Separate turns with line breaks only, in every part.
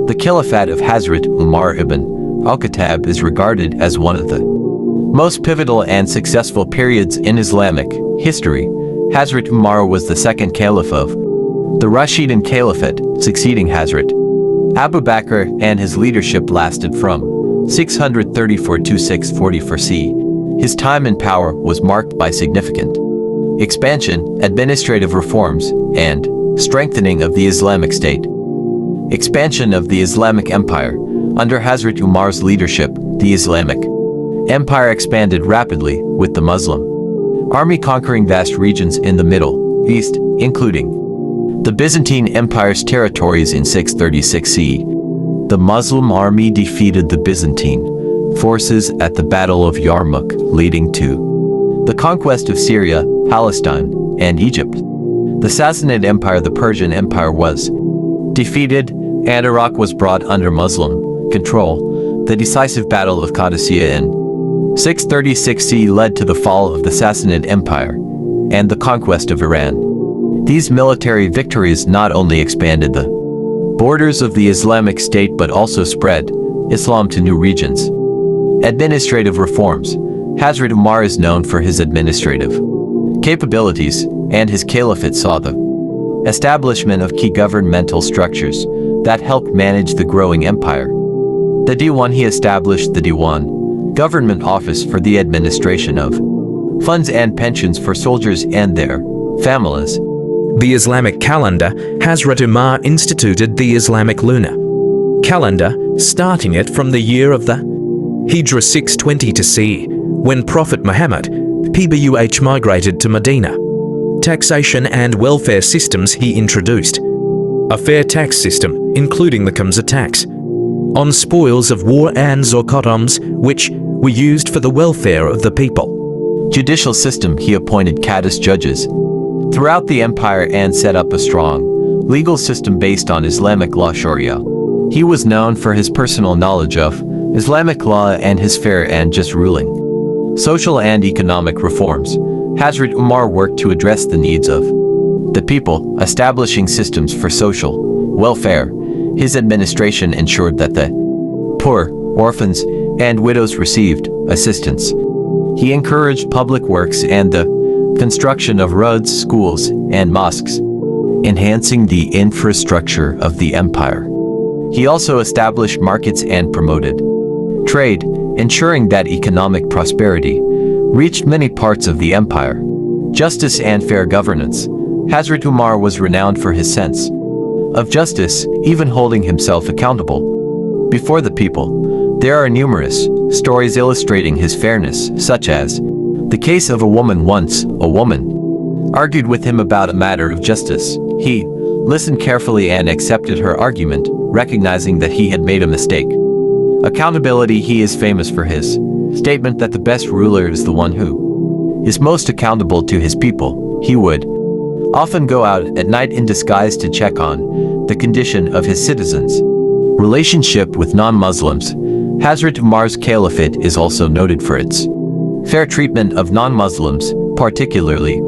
The Khilafat of Hazrat Umar ibn al-Khattab is regarded as one of the most pivotal and successful periods in Islamic history. Hazrat Umar was the second caliph of the Rashidun Caliphate, succeeding Hazrat Abu Bakr, and his leadership lasted from 634 to 644 CE. His time in power was marked by significant expansion, administrative reforms, and strengthening of the Islamic State. Expansion of the Islamic Empire. Under Hazrat Umar's leadership, the Islamic Empire expanded rapidly, with the Muslim army conquering vast regions in the Middle East, including the Byzantine Empire's territories in 636 CE. The Muslim army defeated the Byzantine forces at the Battle of Yarmouk, leading to the conquest of Syria, Palestine, and Egypt. The Sassanid Empire, the Persian Empire, was defeated, and Iraq was brought under Muslim control. The decisive Battle of Qadisiyah in 636 CE led to the fall of the Sassanid Empire and the conquest of Iran. These military victories not only expanded the borders of the Islamic State but also spread Islam to new regions. Administrative reforms. Hazrat Umar is known for his administrative capabilities, and his caliphate saw the establishment of key governmental structures that helped manage the growing empire. The Diwan. He established the Diwan, government office for the administration of funds and pensions for soldiers and their families.
The Islamic calendar. Hazrat Umar instituted the Islamic lunar calendar, starting it from the year of the Hijra 622 CE, when Prophet Muhammad PBUH migrated to Medina. Taxation and welfare systems. He introduced a fair tax system, including the Kamsa tax on spoils of war and zakatums, which were used for the welfare of the people.
Judicial system. He appointed Qadis judges throughout the empire and set up a strong legal system based on Islamic law Sharia. He was known for his personal knowledge of Islamic law and his fair and just ruling. Social and economic reforms. Hazrat Umar worked to address the needs of the people, establishing systems for social welfare. His administration ensured that the poor, orphans, and widows received assistance. He encouraged public works and the construction of roads, schools, and mosques, enhancing the infrastructure of the empire. He also established markets and promoted trade, ensuring that economic prosperity reached many parts of the empire. Justice and fair governance. Hazrat Umar was renowned for his sense of justice, even holding himself accountable before the people. There are numerous stories illustrating his fairness, such as the case of a woman. Once, a woman argued with him about a matter of justice. He listened carefully and accepted her argument, recognizing that he had made a mistake. Accountability. He is famous for his statement that the best ruler is the one who is most accountable to his people. He would often go out at night in disguise to check on the condition of his citizens. Relationship with non-Muslims. Hazrat Umar's caliphate is also noted for its fair treatment of non-Muslims, particularly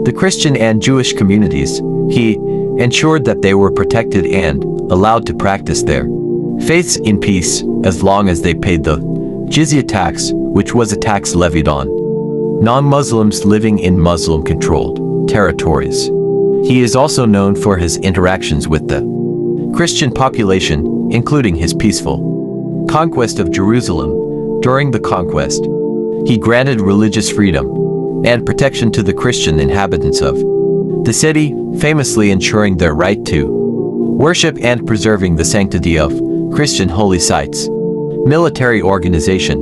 the Christian and Jewish communities. He ensured that they were protected and allowed to practice their faiths in peace, as long as they paid the jizya tax, which was a tax levied on non-Muslims living in Muslim-controlled territories. He is also known for his interactions with the Christian population, including his peaceful conquest of Jerusalem. During the conquest, he granted religious freedom and protection to the Christian inhabitants of the city, famously ensuring their right to worship and preserving the sanctity of Christian holy sites. Military organization.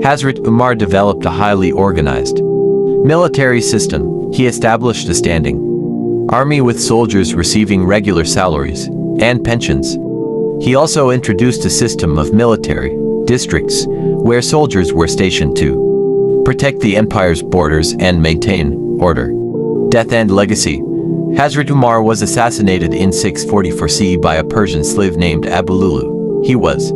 Hazrat Umar developed a highly organized military system. He established a standing army with soldiers receiving regular salaries and pensions. He also introduced a system of military districts where soldiers were stationed to protect the empire's borders and maintain order. Death and legacy. Hazrat Umar was assassinated in 644 CE by a Persian slave named Abu Lulu. He was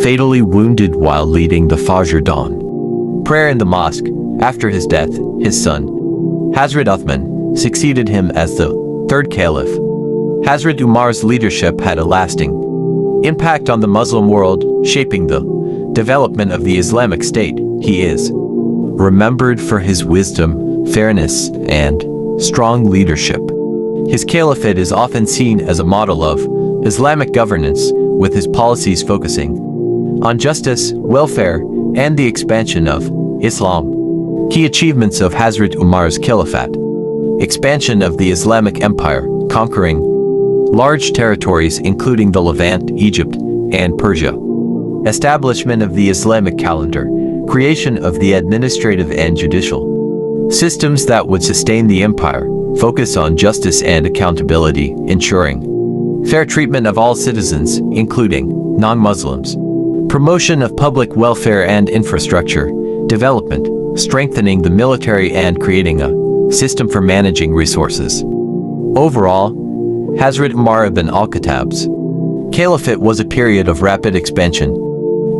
fatally wounded while leading the Fajr dawn prayer in the mosque. After his death, his son, Hazrat Uthman, succeeded him as the third caliph. Hazrat Umar's leadership had a lasting Impact on the Muslim world, shaping the development of the Islamic State. He is remembered for his wisdom, fairness, and strong leadership. His caliphate is often seen as a model of Islamic governance, with his policies focusing on justice, welfare, and the expansion of Islam. Key achievements of Hazrat Umar's Caliphate: expansion of the Islamic Empire, conquering large territories including the Levant, Egypt, and Persia. Establishment of the Islamic calendar, creation of the administrative and judicial systems that would sustain the empire, focus on justice and accountability, ensuring fair treatment of all citizens, including non-Muslims. Promotion of public welfare and infrastructure development, strengthening the military and creating a system for managing resources. Overall, Hazrat Umar ibn al-Khattab's caliphate was a period of rapid expansion,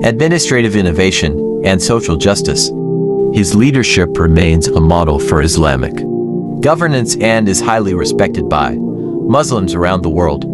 administrative innovation, and social justice. His leadership remains a model for Islamic governance and is highly respected by Muslims around the world.